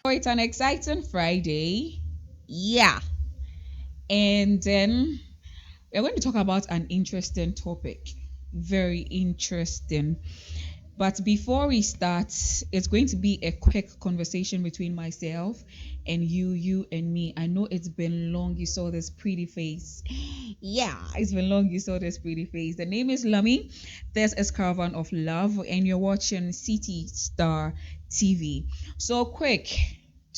It's an exciting Friday. Yeah. And then we're going to talk about an interesting topic. Very interesting. But before we start, it's going to be a quick conversation between myself and you and me. I know it's been long you saw this pretty face. Yeah, it's been long you saw this pretty face. The name is Lummy. This is Caravan of Love, and you're watching City Star TV. So, quick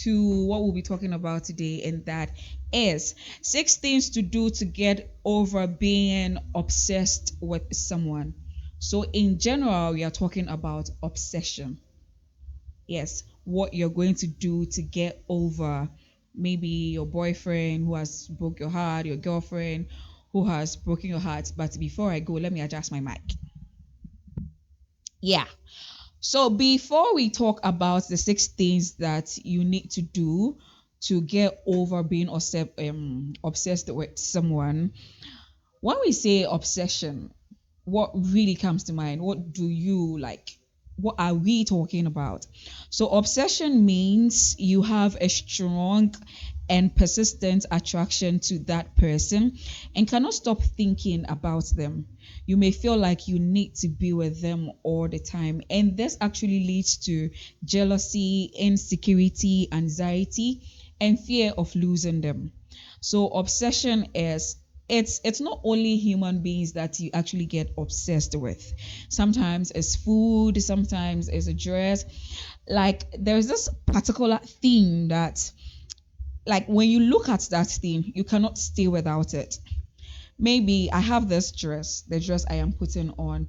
to what we'll be talking about today, and that is 6 things to do to get over being obsessed with someone. So, in general, we are talking about obsession. Yes, what you're going to do to get over maybe your boyfriend who has broke your heart, your girlfriend who has broken your heart. But before I go, let me adjust my mic. Yeah. So before we talk about the 6 things that you need to do to get over being obsessed with someone, when we say obsession, what really comes to mind? What do you like? What are we talking about? So, obsession means you have a strong and persistent attraction to that person and cannot stop thinking about them. You may feel like you need to be with them all the time, and this actually leads to jealousy, insecurity, anxiety, and fear of losing them. So obsession is it's not only human beings that you actually get obsessed with. Sometimes it's food, sometimes it's a dress. Like there's this particular thing that like when you look at that thing, you cannot stay without it. Maybe I have this dress, the dress I am putting on.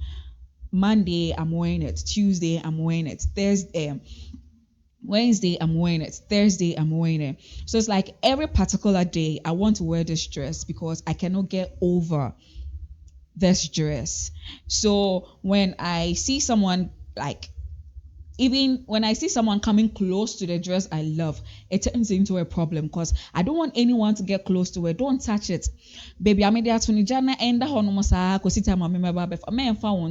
Monday I'm wearing it, Tuesday I'm wearing it, Thursday Wednesday, I'm wearing it. Thursday, I'm wearing it. So it's like every particular day, I want to wear this dress because I cannot get over this dress. So when I see someone like even when I see someone coming close to the dress I love, it turns into a problem because I don't want anyone to get close to it. Don't touch it. Baby, I mean that jana enda honomosa kosita mama baba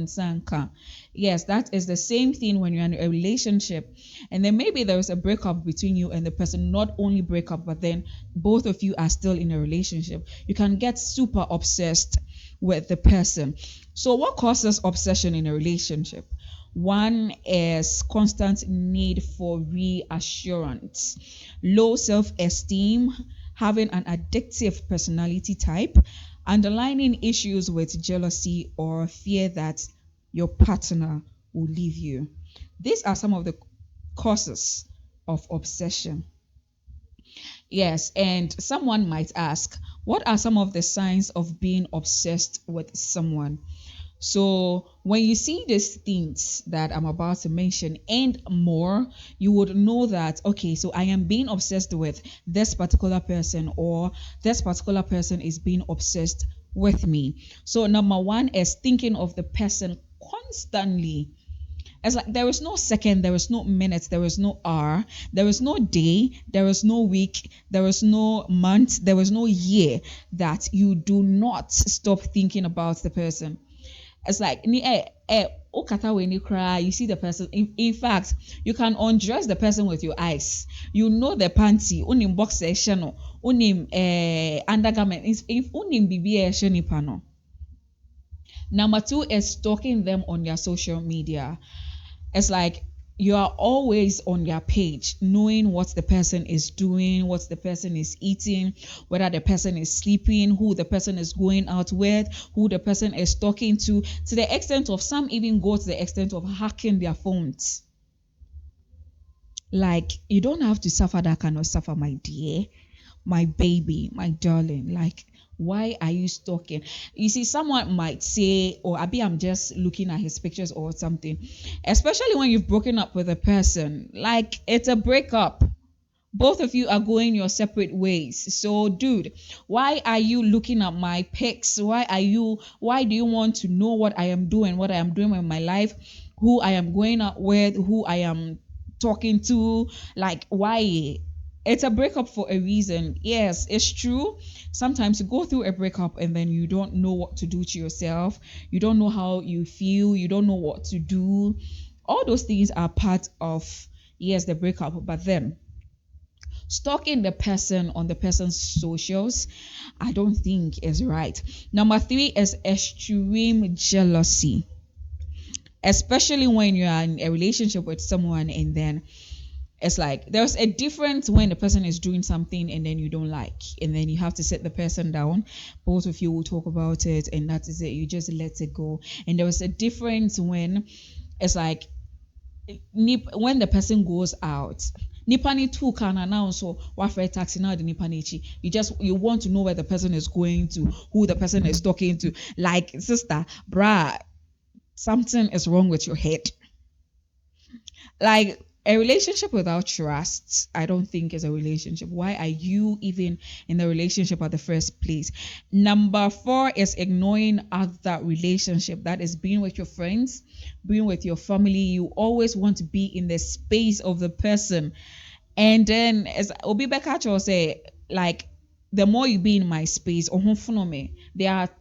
sanka. Yes, that is the same thing when you're in a relationship. And then maybe there is a breakup between you and the person, not only breakup, but then both of you are still in a relationship. You can get super obsessed with the person. So what causes obsession in a relationship? One is constant need for reassurance, low self esteem, having an addictive personality type, underlying issues with jealousy or fear that your partner will leave you. These are some of the causes of obsession. Yes, and someone might ask, what are some of the signs of being obsessed with someone? So when you see these things that I'm about to mention and more, you would know that, okay, so I am being obsessed with this particular person, or this particular person is being obsessed with me. So number one is thinking of the person constantly. It's like there is no second, there is no minute, there is no hour, there is no day, there is no week, there is no month, there is no year that you do not stop thinking about the person. It's like okata when you cry, you see the person. In fact, you can undress the person with your eyes. You know the panty, unim box section, unim undergarment, if unim bibi pano. Number two is stalking them on their social media. It's like you are always on their page, knowing what the person is doing, what the person is eating, whether the person is sleeping, who the person is going out with, who the person is talking to the extent of some even go to the extent of hacking their phones. Like, you don't have to suffer that kind of suffer, my dear, my baby, my darling. Like, why are you stalking? You see, someone might say, or Abi, I'm just looking at his pictures or something. Especially when you've broken up with a person. Like, it's a breakup. Both of you are going your separate ways. So, dude, why are you looking at my pics? Why do you want to know what I am doing with my life, who I am going out with, who I am talking to? Like, why? It's a breakup for a reason. Yes, it's true. Sometimes you go through a breakup and then you don't know what to do to yourself. You don't know how you feel. You don't know what to do. All those things are part of, yes, the breakup. But then Stalking the person on the person's socials, I don't think is right. Number three is extreme jealousy, especially when you are in a relationship with someone and then it's like there's a difference when the person is doing something and then you don't like, and then you have to sit the person down. Both of you will talk about it, and that is it. You just let it go. And there was a difference when it's like when the person goes out. Nipani too can announce so what for a taxi now the Nipanichi. You want to know where the person is going to, who the person is talking to. Like sister, bruh, something is wrong with your head. Like a relationship without trust, I don't think is a relationship. Why are you even in the relationship at the first place? Number four is ignoring other relationship. That is being with your friends, being with your family. You always want to be in the space of the person. And then as Obi Bekacho will say, like the more you be in my space or me,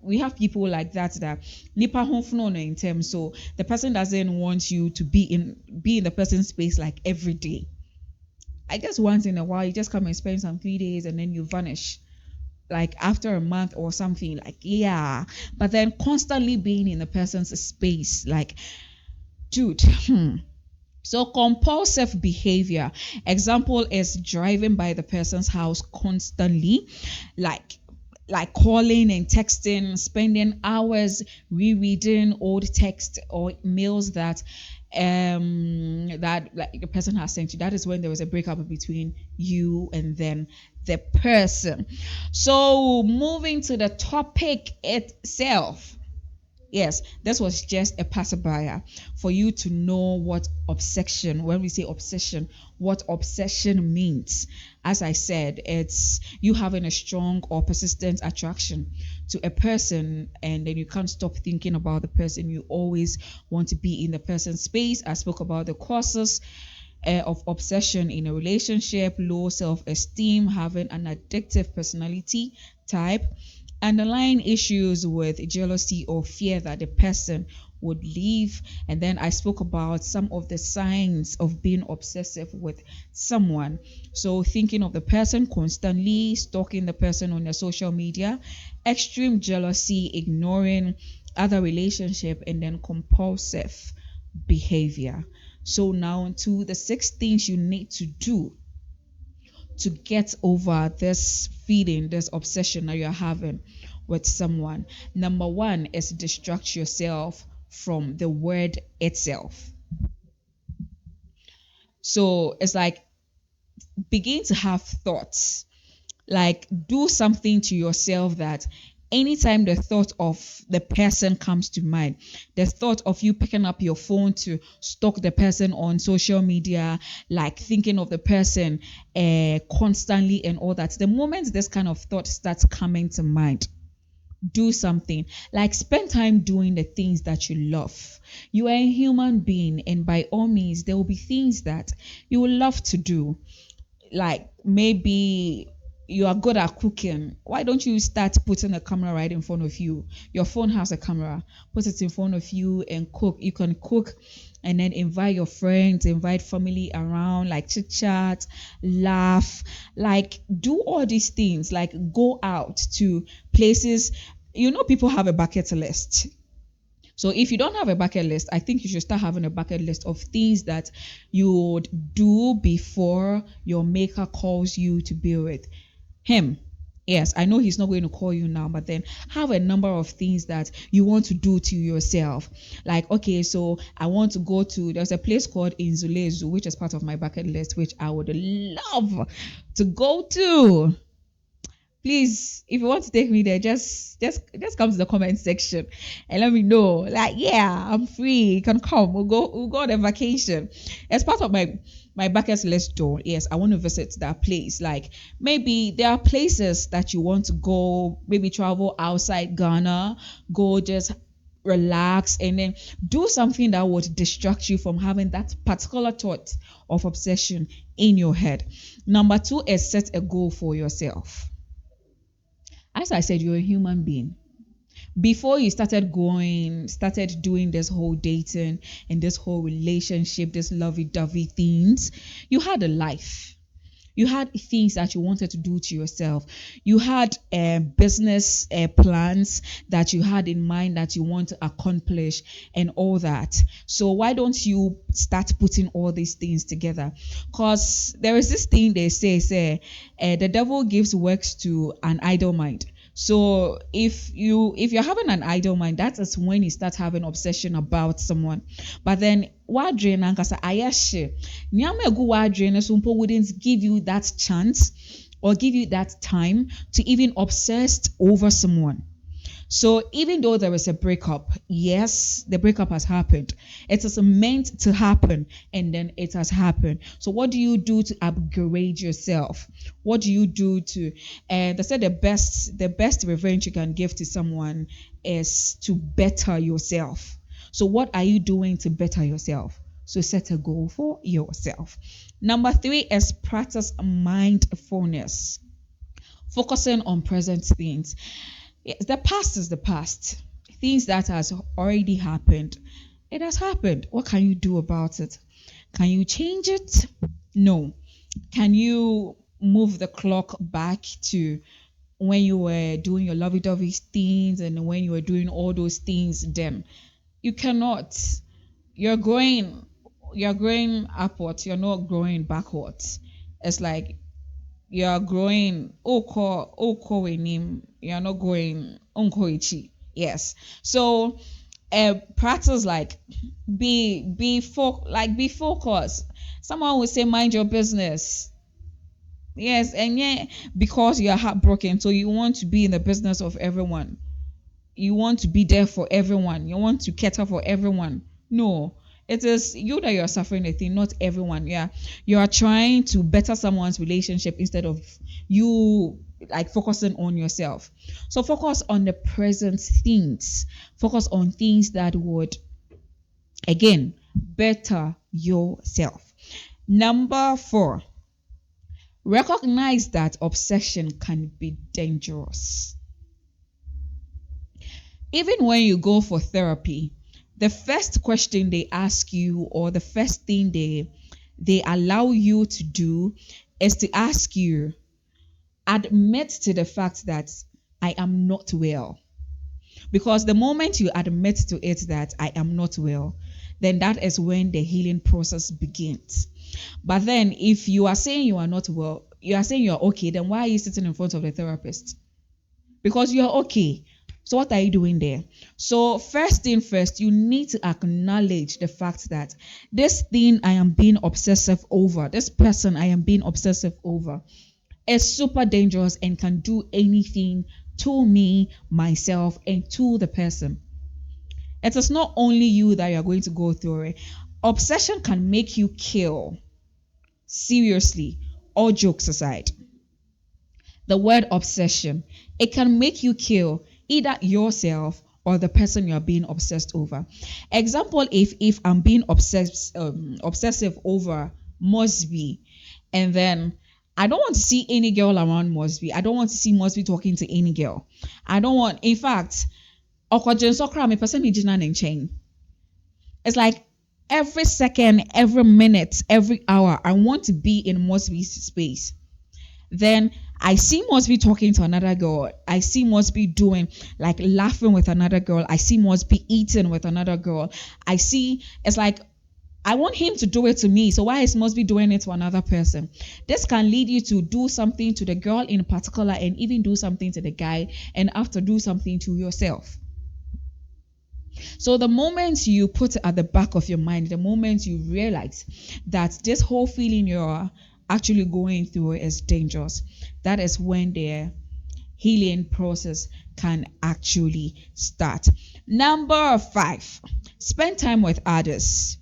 we have people like that nipa in terms, so the person doesn't want you to be in the person's space like every day. I guess once in a while you just come and spend some 3 days and then you vanish like after a month or something, like yeah, but then constantly being in the person's space, like dude. So compulsive behavior. Example is driving by the person's house constantly, like calling and texting, spending hours rereading old text or mails that like the person has sent you. That is when there was a breakup between you and then the person. So moving to the topic itself. Yes, this was just a passerby for you to know what obsession, when we say obsession, what obsession means. As I said, it's you having a strong or persistent attraction to a person, and then you can't stop thinking about the person. You always want to be in the person's space. I spoke about the causes of obsession in a relationship: low self esteem, having an addictive personality type, underlying issues with jealousy or fear that the person would leave. And then I spoke about some of the signs of being obsessive with someone. So thinking of the person constantly, stalking the person on your social media, extreme jealousy, ignoring other relationship, and then compulsive behavior. So now to the 6 things you need to do to get over this feeling, this obsession that you're having with someone. Number one is distract yourself from the word itself. So it's like begin to have thoughts, like do something to yourself that anytime the thought of the person comes to mind, the thought of you picking up your phone to stalk the person on social media, like thinking of the person constantly and all that, the moment this kind of thought starts coming to mind, do something, like spend time doing the things that you love. You are a human being, and by all means there will be things that you will love to do. Like maybe you are good at cooking. Why don't you start putting a camera right in front of you? Your phone has a camera. Put it in front of you and cook. You can cook and then invite your friends, invite family around, like chit chat, laugh, like do all these things, like go out to places. People have a bucket list. So if you don't have a bucket list, I think you should start having a bucket list of things that you would do before your maker calls you to be with him. Yes, I know he's not going to call you now, but then have a number of things that you want to do to yourself. Like, okay, so I want to go to, there's a place called Inzulezu, which is part of my bucket list, which I would love to go to. Please, if you want to take me there, just come to the comment section and let me know. Like, yeah, I'm free. You can come. We'll go on a vacation. As part of my bucket list though, yes, I want to visit that place. Like maybe there are places that you want to go, maybe travel outside Ghana, go just relax and then do something that would distract you from having that particular thought of obsession in your head. Number two is set a goal for yourself. As I said, you're a human being. Before you started doing this whole dating and this whole relationship, this lovey-dovey things, you had a life. You had things that you wanted to do to yourself. You had business plans that you had in mind that you want to accomplish and all that. So why don't you start putting all these things together? Because there is this thing they say, the devil gives works to an idle mind. So if you're having an idle mind, that is when you start having obsession about someone. But then wadre nankasa ayeshe nyama egu wadre no so mpo wouldn't give you that chance or give you that time to even obsess over someone. So even though there is a breakup, yes, the breakup has happened. It is meant to happen, and then it has happened. So what do you do to upgrade yourself? What do you do to? And they said the best revenge you can give to someone is to better yourself. So what are you doing to better yourself? So set a goal for yourself. Number 3 is practice mindfulness, focusing on present things. Yes, the past is the past. Things that has already happened. It has happened. What can you do about it? Can you change it? No. Can you move the clock back to when you were doing your lovey-dovey things and when you were doing all those things then? You cannot. You're going you're growing upwards, you're not growing backwards. It's like you are growing oko name, you're not going onkoichi. Yes. So practice like be focused. Someone will say mind your business. Yes, and yeah, because you are heartbroken, so you want to be in the business of everyone. You want to be there for everyone. You want to cater for everyone. No, it is you that you are suffering a thing, not everyone. Yeah, you are trying to better someone's relationship instead of you like focusing on yourself. So focus on the present things. Focus on things that would again better yourself. Number 4, recognize that obsession can be dangerous. Even when you go for therapy, the first question they ask you or the first thing they allow you to do is to ask you, admit to the fact that I am not well. Because the moment you admit to it that I am not well, then that is when the healing process begins. But then if you are saying you are not well, you are saying you are okay, then why are you sitting in front of the therapist? Because you are okay. So what are you doing there? So first thing first, you need to acknowledge the fact that this thing I am being obsessive over, this person I am being obsessive over, is super dangerous and can do anything to me, myself, and to the person. It is not only you that you are going to go through it. Obsession can make you kill. Seriously, all jokes aside. The word obsession, it can make you kill either yourself or the person you are being obsessed over. Example, if I'm being obsessive over Mosby, and then I don't want to see any girl around Mosby. I don't want to see Mosby talking to any girl. I don't want, in fact, it's like every second, every minute, every hour, I want to be in Mosby's space. Then I see Mosby talking to another girl. I see Mosby doing like laughing with another girl. I see Mosby eating with another girl. I see it's like I want him to do it to me. So why is Mosby doing it to another person? This can lead you to do something to the girl in particular and even do something to the guy and after do something to yourself. So the moment you put it at the back of your mind, the moment you realize that this whole feeling you're actually going through is dangerous, that is when the healing process can actually start. Number 5, spend time with others.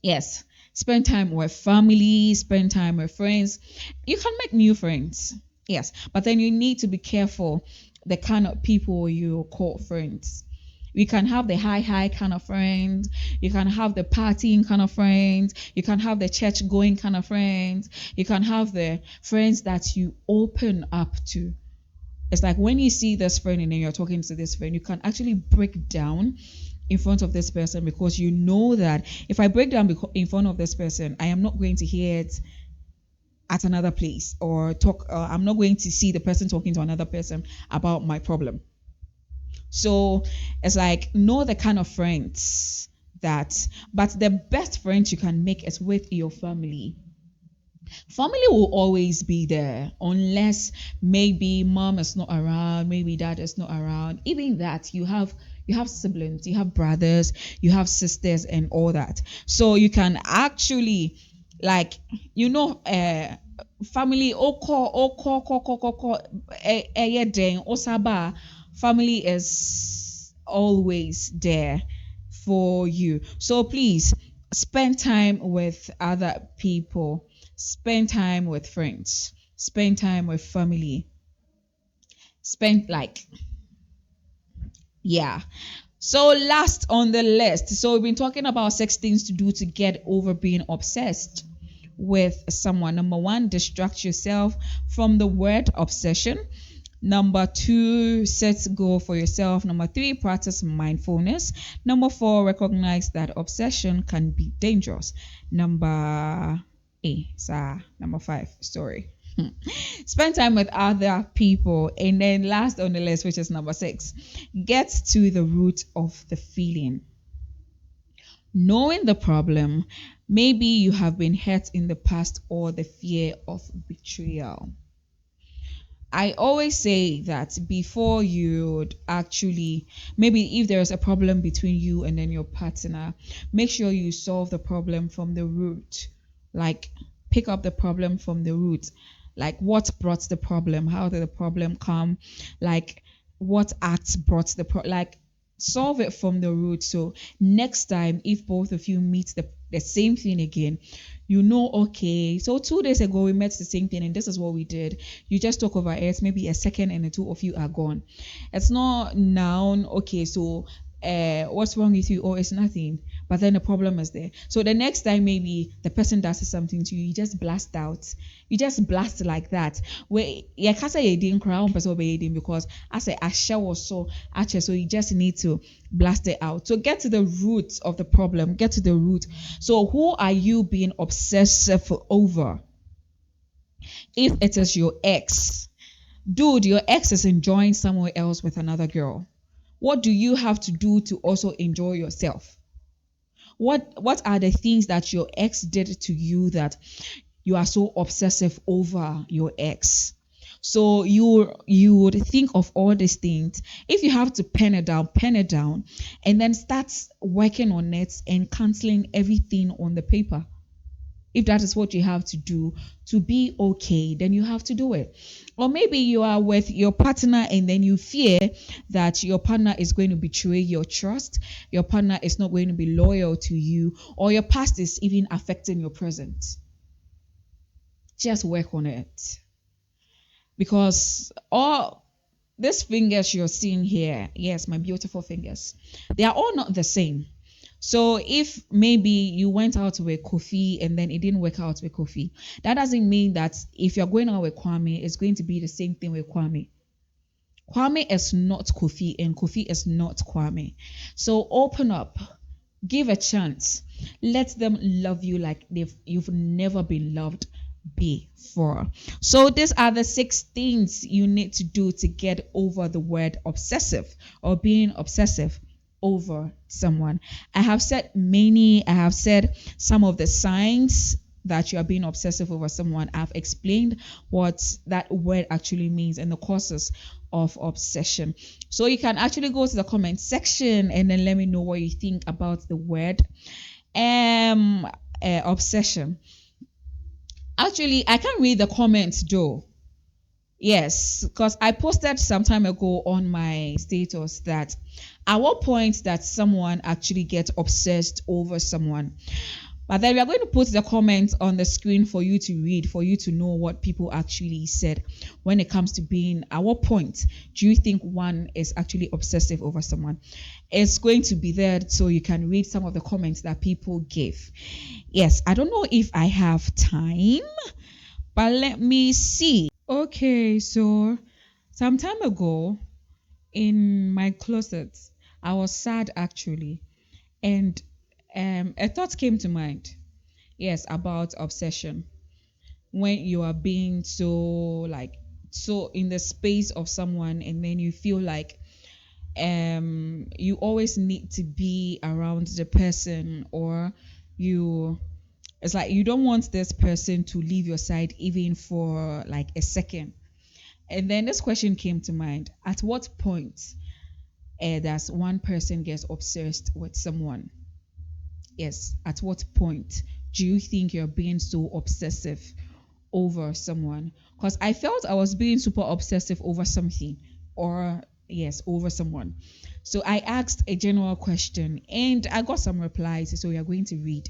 Yes, spend time with family, spend time with friends. You can make new friends. Yes, but then you need to be careful the kind of people you call friends. You can have the high kind of friends. You can have the partying kind of friends. You can have the church going kind of friends. You can have the friends that you open up to. It's like when you see this friend and then you're talking to this friend, you can actually break down in front of this person because you know that if I break down in front of this person, I am not going to hear it at another place, or talk. I'm not going to see the person talking to another person about my problem. So it's like, know the kind of friends that, but the best friends you can make is with your family. Family will always be there unless maybe mom is not around, maybe dad is not around. Even that, you have siblings, you have brothers, you have sisters, and all that. So you can actually, like, family osaba, family is always there for you. So please spend time with other people, spend time with friends, spend time with family, spend like, yeah. So last on the list, so we've been talking about 6 things to do to get over being obsessed with someone. Number one, distract yourself from the word obsession. Number two, set goal for yourself. Number three, practice mindfulness. Number four, recognize that obsession can be dangerous. Number five, sorry. Spend time with other people. And then last on the list, which is number six, get to the root of the feeling. Knowing the problem, maybe you have been hurt in the past, or the fear of betrayal. I always say that before you'd actually, maybe if there's a problem between you and then your partner, make sure you solve the problem from the root. Like, pick up the problem from the root. Like, what brought the problem? How did the problem come? Like, what acts brought the problem? Like, solve it from the root. So next time, if both of you meet the same thing again, okay, so 2 days ago we met the same thing and this is what we did. You just talk over it, maybe a second and the two of you are gone. It's not noun, okay, so what's wrong with you? Oh, it's nothing. But then the problem is there. So the next time maybe the person does something to you, you just blast out. You just blast like that. Where yeah, can't say you didn't cry on person because I say I share was so actually, so you just need to blast it out. So get to the root of the problem. Get to the root. So who are you being obsessive over? If it is your ex, dude, your ex is enjoying somewhere else with another girl. What do you have to do to also enjoy yourself? What are the things that your ex did to you that you are so obsessive over your ex? So you would think of all these things. If you have to pen it down, and then start working on it and canceling everything on the paper. If that is what you have to do to be okay, then you have to do it. Or maybe you are with your partner and then you fear that your partner is going to betray your trust, your partner is not going to be loyal to you, or your past is even affecting your present. Just work on it. Because all these fingers you're seeing here, yes, my beautiful fingers, they are all not the same. So if maybe you went out with Kofi and then it didn't work out with Kofi, that doesn't mean that if you're going out with Kwame, it's going to be the same thing with Kwame. Kwame is not Kofi and Kofi is not Kwame. So open up, give a chance, let them love you like you've never been loved before. So these are the 6 things you need to do to get over the word obsessive or being obsessive over someone. I have said many, I have said some of the signs that you are being obsessive over someone. I've explained what that word actually means and the causes of obsession. So you can actually go to the comment section and then let me know what you think about the word obsession. Actually, I can't read the comments though. Yes, because I posted some time ago on my status that at what point that someone actually gets obsessed over someone. But then we are going to put the comments on the screen for you to read, for you to know what people actually said when it comes to being, at what point do you think one is actually obsessive over someone? It's going to be there so you can read some of the comments that people gave. Yes, I don't know if I have time, but let me see. Okay, so some time ago in my closet, I was sad actually, and a thought came to mind. Yes, about obsession. when you are being so like so in the space of someone, and then you feel like you always need to be around the person, or you it's like you don't want this person to leave your side even for like a second. And then this question came to mind: at what point does one person gets obsessed with someone? Yes, at what point do you think you're being so obsessive over someone? Because I felt I was being super obsessive over something, or yes, over someone. So I asked a general question and I got some replies. So we are going to read.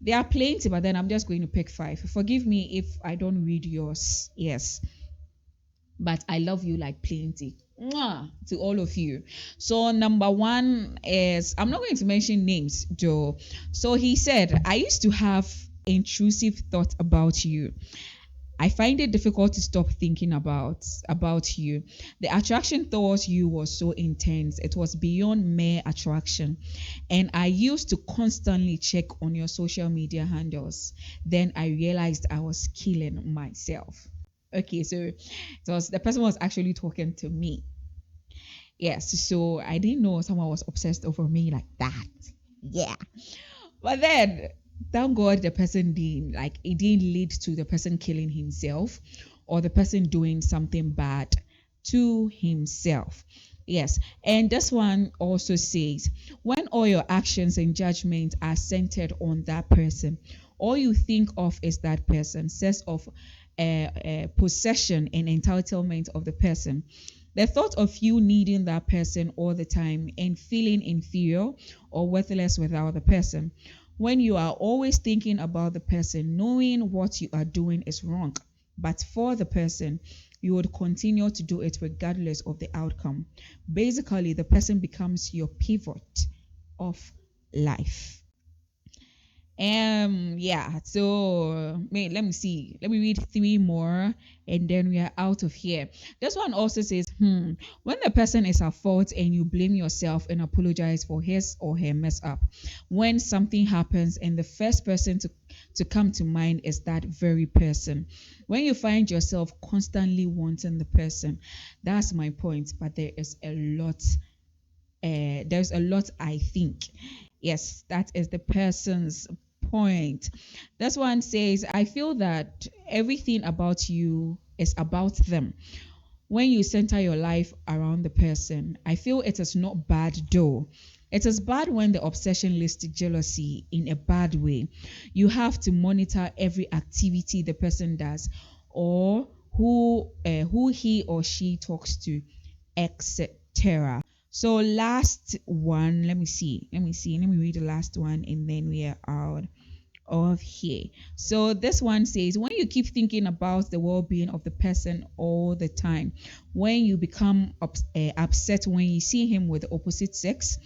There are plenty, but then I'm just going to pick five. Forgive me if I don't read yours. Yes, but I love you like plenty. Mwah, to all of you. So number one is, I'm not going to mention names, Joe. So he said, I used to have intrusive thoughts about you. I find it difficult to stop thinking about you. The attraction towards you was so intense. It was beyond mere attraction. And I used to constantly check on your social media handles. Then I realized I was killing myself. Okay, so the person was actually talking to me. Yes, so I didn't know someone was obsessed over me like that. Yeah. But then, thank God the person didn't, like, it didn't lead to the person killing himself or the person doing something bad to himself. Yes. And this one also says, when all your actions and judgments are centered on that person, all you think of is that person, sense of possession and entitlement of the person. The thought of you needing that person all the time and feeling inferior or worthless without the person. When you are always thinking about the person, knowing what you are doing is wrong, but for the person, you would continue to do it regardless of the outcome. Basically, the person becomes your pivot of life. Yeah, so let me see. Let me read three more and then we are out of here. This one also says, when the person is at fault and you blame yourself and apologize for his or her mess up. When something happens and the first person to come to mind is that very person. When you find yourself constantly wanting the person, that's my point. But there's a lot I think. Yes, that is the person's point. This one says, I feel that everything about you is about them. When you center your life around the person, I feel it is not bad though. It is bad when the obsession leads to jealousy in a bad way. You have to monitor every activity the person does, or who he or she talks to, etc. So last one, let me read the last one and then we are out of here. So this one says, when you keep thinking about the well-being of the person all the time, when you become upset when you see him with the opposite sex,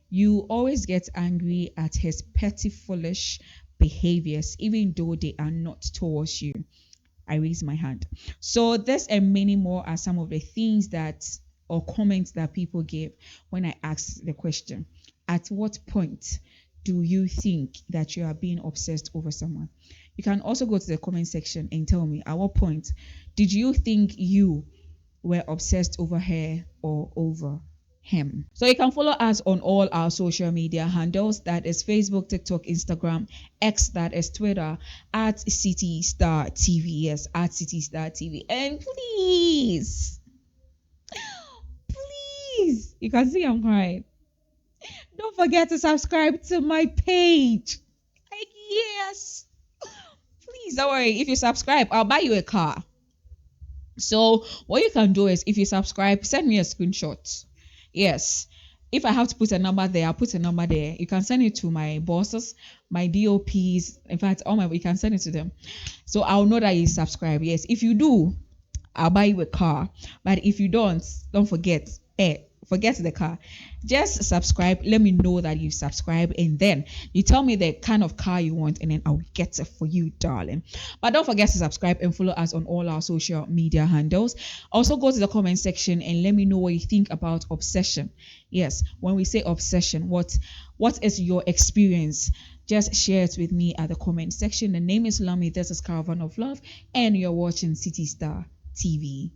you always get angry at his petty foolish behaviors even though they are not towards you. I raise my hand. So this and many more are some of the things that or comments that people give when I ask the question, at what point do you think that you are being obsessed over someone? You can also go to the comment section and tell me, at what point did you think you were obsessed over her or over him? So you can follow us on all our social media handles. That is Facebook, TikTok, Instagram, X, that is Twitter, at City Star TV. Yes, at City Star TV. And please, you can see I'm crying. Don't forget to subscribe to my page. Like, yes. Please don't worry. If you subscribe, I'll buy you a car. So what you can do is, if you subscribe, send me a screenshot. Yes. If I have to put a number there, I'll put a number there. You can send it to my bosses, my DOPs. In fact, you can send it to them. So I'll know that you subscribe. Yes. If you do, I'll buy you a car. But if you don't forget. Forget the car. Just subscribe. Let me know that you subscribe, and then you tell me the kind of car you want, and then I'll get it for you, darling. But don't forget to subscribe and follow us on all our social media handles. Also, go to the comment section and let me know what you think about obsession. Yes, when we say obsession, what is your experience? just share it with me at the comment section. The name is Lami. This is Caravan of Love, and you're watching City Star TV.